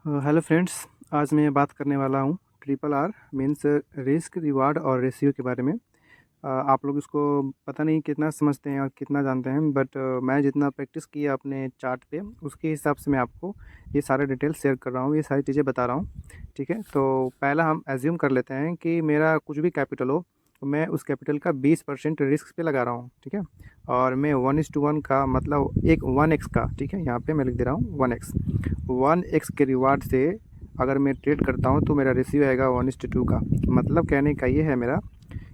Hello friends. आज मैं बात करने वाला हूँ triple R means risk reward और रेशियो के बारे में। आप लोग इसको पता नहीं कितना समझते हैं और कितना जानते हैं, बट मैं जितना प्रैक्टिस किया अपने चार्ट पे उसके हिसाब से मैं आपको ये सारे डिटेल शेयर कर रहा हूँ, ये सारी चीज़ें बता रहा हूँ। ठीक है, तो पहला हम एज्यूम कर लेते हैं कि मेरा कुछ भी कैपिटल हो तो मैं उस कैपिटल का 20% रिस्क पे लगा रहा हूँ। ठीक है, और मैं 1:1 का मतलब एक 1x का, ठीक है, यहाँ पे मैं लिख दे रहा हूँ 1x के रिवार्ड से अगर मैं ट्रेड करता हूँ तो मेरा रेशियो आएगा 1:2 का। मतलब कहने का ये है मेरा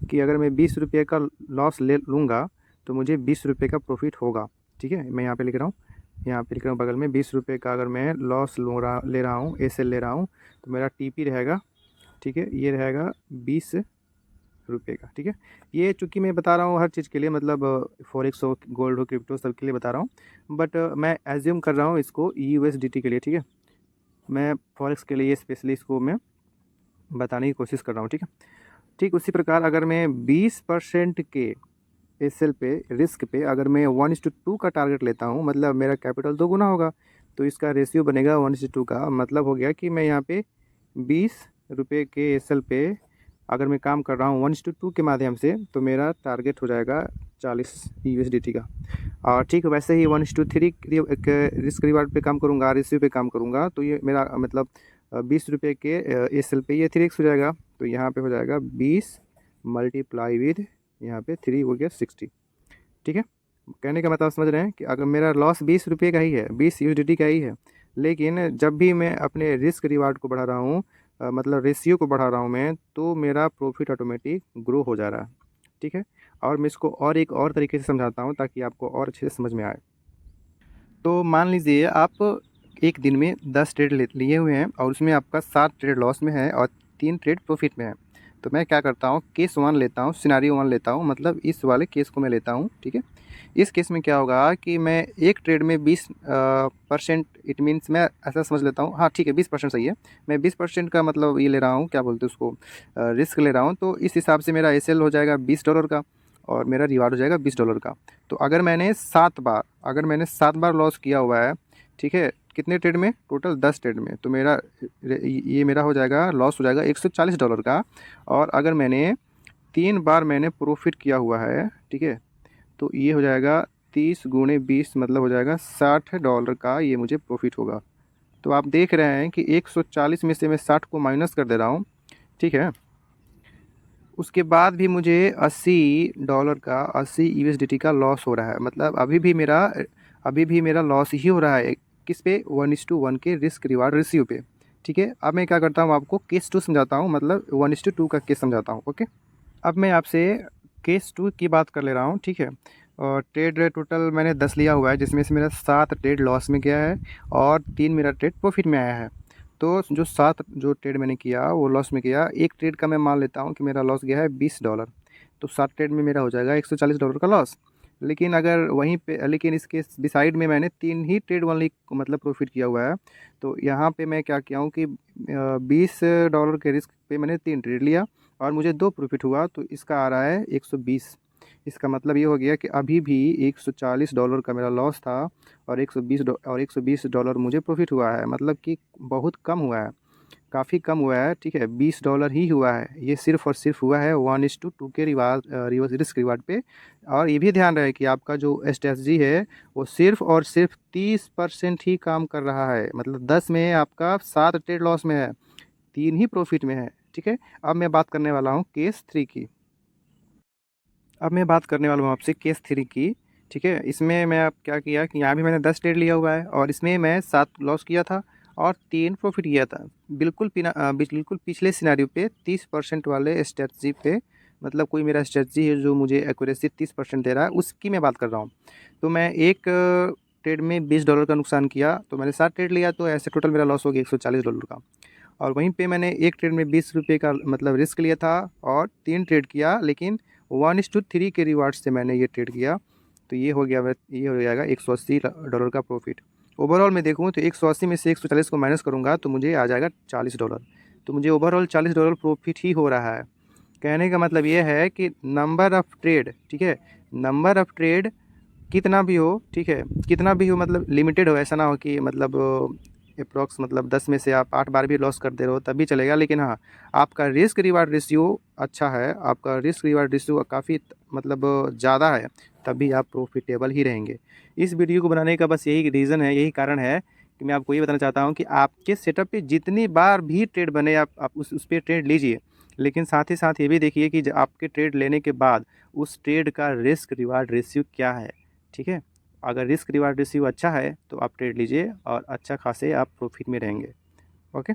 कि अगर मैं 20 रुपये का लॉस ले लूँगा तो मुझे 20 रुपये का प्रॉफिट होगा। ठीक है, मैं यहाँ पे लिख रहा हूँ, यहाँ पे लिख रहा हूँ बगल में 20 रुपये का अगर मैं लॉस ले रहा हूँ, एस एल ले रहा हूँ, तो मेरा टीपी रहेगा, ठीक है, ये रहेगा 20 रुपये का। ठीक है, ये चूँकि मैं बता रहा हूँ हर चीज़ के लिए, मतलब फॉरेक्स हो, गोल्ड हो, क्रिप्टो, सब के लिए बता रहा हूँ, बट मैं एज्यूम कर रहा हूँ इसको USDT के लिए। ठीक है, मैं फॉरेक्स के लिए स्पेशली इसको मैं बताने की कोशिश कर रहा हूँ। ठीक है, ठीक उसी प्रकार अगर मैं 20% के एसएल पे रिस्क पे अगर मैं 1:2 का टारगेट लेता हूँ, मतलब मेरा कैपिटल 2 गुना होगा, तो इसका रेशियो बनेगा 1:2 का। मतलब हो गया कि मैं यहाँ पे 20 रुपये के एसएल पे अगर मैं काम कर रहा हूँ 1:2 के माध्यम से, तो मेरा टारगेट हो जाएगा 40 USDT का। और ठीक वैसे ही 1:3 रिस्क रिवार्ड पे काम करूँगा, रेशियो पे काम करूँगा, तो ये मेरा मतलब 20 रुपये के एसएल पे ये 3x हो जाएगा। तो यहाँ पे हो जाएगा 20 मल्टीप्लाई विद यहाँ पे 3 हो गया 60। ठीक है, कहने का मतलब समझ रहे हैं कि अगर मेरा लॉस 20 रुपये का ही है, 20 USDT का ही है, लेकिन जब भी मैं अपने रिस्क रिवार्ड को बढ़ा रहा हूँ, मतलब रेशियो को बढ़ा रहा हूँ मैं, तो मेरा प्रॉफिट ऑटोमेटिक ग्रो हो जा रहा है। ठीक है, और मैं इसको और एक और तरीके से समझाता हूँ ताकि आपको और अच्छे से समझ में आए। तो मान लीजिए आप एक दिन में 10 ट्रेड लिए हुए हैं और उसमें आपका 7 ट्रेड लॉस में है और 3 ट्रेड प्रॉफिट में है। तो मैं क्या करता हूँ, केस 1 लेता हूँ, सिनारियो 1 लेता हूँ, मतलब इस वाले केस को मैं लेता हूँ। ठीक है, इस केस में क्या होगा कि मैं एक ट्रेड में 20%, इट मीन्स मैं ऐसा समझ लेता हूँ, हाँ ठीक है 20% सही है, मैं 20% का मतलब ये ले रहा हूँ, क्या बोलते हैं उसको, रिस्क ले रहा हूँ। तो इस हिसाब से मेरा एसएल हो जाएगा $20 का और मेरा रिवार्ड हो जाएगा $20 का। तो अगर मैंने 7 बार लॉस किया हुआ है, ठीक है, कितने ट्रेड में, टोटल 10 ट्रेड में, तो मेरा ये मेरा हो जाएगा, लॉस हो जाएगा $140 का। और अगर मैंने 3 बार मैंने प्रॉफिट किया हुआ है, ठीक है, तो ये हो जाएगा 30 × 20 मतलब हो जाएगा $60 का ये मुझे प्रॉफिट होगा। तो आप देख रहे हैं कि 140 में से मैं 60 को माइनस कर दे रहा हूँ। ठीक है, उसके बाद भी मुझे $80 USDT का लॉस हो रहा है, मतलब अभी भी मेरा लॉस ही हो रहा है। किस पे, 1:1 के रिस्क रिवार्ड रेशियो पे। ठीक है, अब मैं क्या करता हूँ, आपको केस 2 समझाता हूँ, मतलब 1:2 का केस समझाता हूँ। ओके, अब मैं आपसे केस 2 की बात कर ले रहा हूँ। ठीक है, और ट्रेड टोटल मैंने 10 लिया हुआ है, जिसमें से मेरा 7 ट्रेड लॉस में गया है और 3 मेरा ट्रेड प्रॉफिट में आया है। तो जो 7 जो ट्रेड मैंने किया वो लॉस में किया, एक ट्रेड का मैं मान लेता हूँ कि मेरा लॉस गया है $20, तो 7 ट्रेड में मेरा हो जाएगा $140 का लॉस। लेकिन इसके बिसाइड में मैंने 3 ही ट्रेड ओनली मतलब प्रॉफिट किया हुआ है। तो यहाँ पे मैं क्या किया हूँ कि $20 के रिस्क पे मैंने 3 ट्रेड लिया और मुझे 2 प्रॉफिट हुआ, तो इसका आ रहा है 120। इसका मतलब ये हो गया कि अभी भी $140 का मेरा लॉस था और 120 डॉलर मुझे प्रॉफिट हुआ है, मतलब कि बहुत कम हुआ है, काफ़ी कम हुआ है। ठीक है, $20 ही हुआ है, ये सिर्फ और सिर्फ हुआ है 1:2 के रिवर्स रिस्क रिवार्ड पे। और ये भी ध्यान रहे कि आपका जो स्ट्रेटजी है वो सिर्फ और सिर्फ 30% ही काम कर रहा है, मतलब 10 में आपका 7 ट्रेड लॉस में है, 3 ही प्रॉफिट में है। ठीक है, अब मैं बात करने वाला हूँ केस 3 की। अब मैं बात करने वाला हूँ आपसे केस 3 की। ठीक है, इसमें मैं अब क्या किया कि यहाँ भी मैंने 10 ट्रेड लिया हुआ है और इसमें मैं 7 लॉस किया था और 3 प्रॉफिट किया था। बिल्कुल पिछले सिनारियो पे 30% वाले स्ट्रेटजी पे, मतलब कोई मेरा स्ट्रेटजी है जो मुझे एक्यूरेसी 30% दे रहा है, उसकी मैं बात कर रहा हूँ। तो मैं एक ट्रेड में $20 का नुकसान किया, तो मैंने 7 ट्रेड लिया, तो ऐसे टोटल मेरा लॉस हो गया $140 का। और वहीं पे मैंने एक ट्रेड में 20 रुपये का मतलब रिस्क लिया था और 3 ट्रेड किया, लेकिन 1:3 के रिवार्ड से मैंने ये ट्रेड किया, तो ये हो जाएगा $180 का प्रॉफिट। ओवरऑल मैं देखूँ तो 180 में से 140 को माइनस करूँगा तो मुझे आ जाएगा $40। तो मुझे ओवरऑल $40 प्रॉफिट ही हो रहा है। कहने का मतलब ये है कि नंबर ऑफ़ ट्रेड, ठीक है, नंबर ऑफ़ ट्रेड कितना भी हो, ठीक है, कितना भी हो, मतलब लिमिटेड हो, ऐसा ना हो कि मतलब अप्रॉक्स मतलब 10 में से आप 8 बार भी लॉस कर दे रहे हो तब भी चलेगा, लेकिन हाँ आपका रिस्क रिवार्ड रेशियो अच्छा है, आपका रिस्क रिवार्ड रेशियो काफ़ी मतलब ज़्यादा है, तब भी आप प्रॉफिटेबल ही रहेंगे। इस वीडियो को बनाने का बस यही रीज़न है, यही कारण है कि मैं आपको ये बताना चाहता हूँ कि आपके सेटअप पे जितनी बार भी ट्रेड बने आप उस पे ट्रेड लीजिए, लेकिन साथ ही साथ ये भी देखिए कि आपके ट्रेड लेने के बाद उस ट्रेड का रिस्क रिवार्ड रेशियो क्या है। ठीक है, अगर रिस्क रिवार्ड रेशियो अच्छा है तो आप ट्रेड लीजिए और अच्छा खासे आप प्रॉफिट में रहेंगे। ओके।